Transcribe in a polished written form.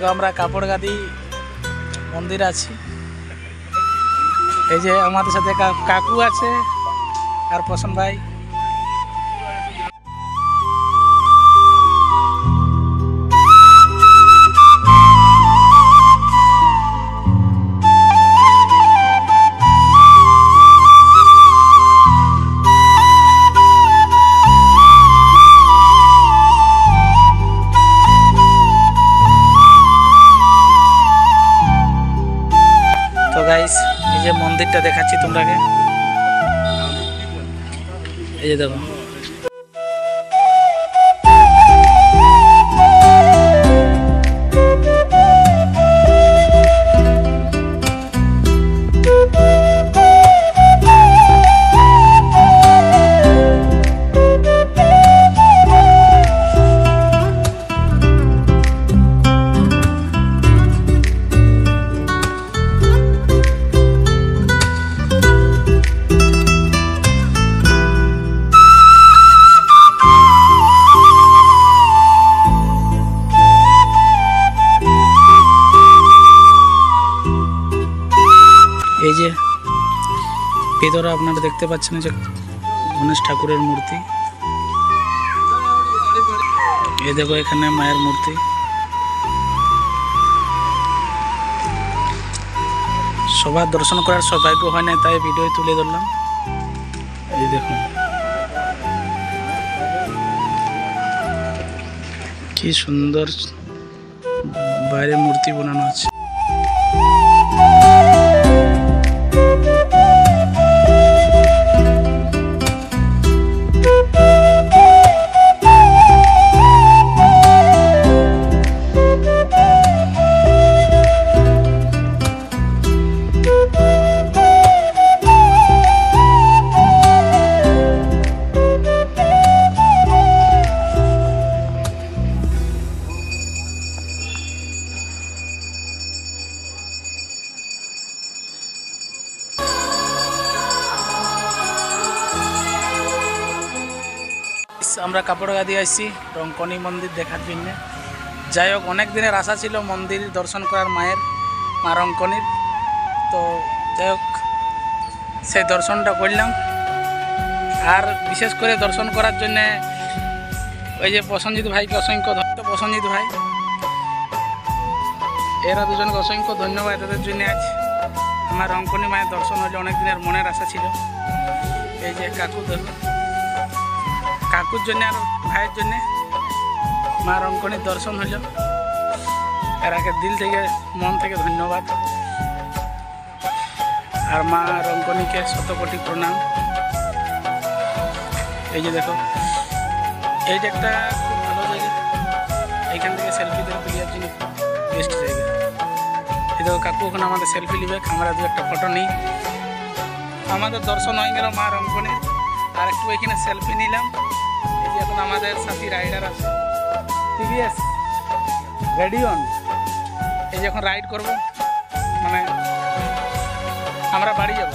দেখো আমরা কাপড়গাদি মন্দির আছি। এই যে আমাদের সাথে কাকু আছে আর পছন ভাই। তো গাইস এই যে মন্দিরটা দেখাচ্ছি তোমরাকে, এই যে দেখো। এই যে ভেতরে আপনারা দেখতে পাচ্ছেন যে গণেশ ঠাকুরের মূর্তি। এই দেখো এখানে মায়ের মূর্তি। সবার দর্শন করার সৌভাগ্য হয় না, তাই ভিডিও তুলে ধরলাম। এই দেখুন কি সুন্দর বাইরে মূর্তি বানানো আছে। আমরা কাপড়গাদি আসছি রঙ্কনী মন্দির দেখার জন্য। যাই হোক অনেক দিনের আশা ছিল মন্দির দর্শন করার মায়ের, মা রঙ্কনীর। তো যাই হোক সেই দর্শনটা করলাম। আর বিশেষ করে দর্শন করার জন্যে ওই যে প্রসঞ্জিৎ ভাইকে অসংখ্য ধন্যবাদ। প্রসঞ্জিৎ ভাই এরা দুজনকে অসংখ্য ধন্যবাদ। এদের জন্য আজ আমার রঙ্কনী মায়ের দর্শন হলে অনেক দিনের মনের আশা ছিল। এই যে কাকু ধরুন, কাকুর জন্য আর ভাইয়ের জন্যে মা রঙ্কনীর দর্শন হলো। এরাকে দিল থেকে মন থেকে ধন্যবাদ। আর মা রঙ্কনীকে শতকোটি প্রণাম। এই যে দেখো এই যে একটা খুব ভালো জায়গা, এইখান থেকে সেলফি দেওয়ার জন্য বেস্ট জায়গা। এই দেখো কাকু ওখানে আমাদের সেলফি নেবে, আমরা দু একটা ফটো নিই। আমাদের দর্শন হয়ে গেল মা রঙ্কনীর। আর একটু এখানে সেলফি নিলাম। এই যে এখন আমাদের সাথী রাইডার আছে টিভিএস রেডিয়ন। এই যে এখন রাইড করব, মানে আমরা বাড়ি যাব।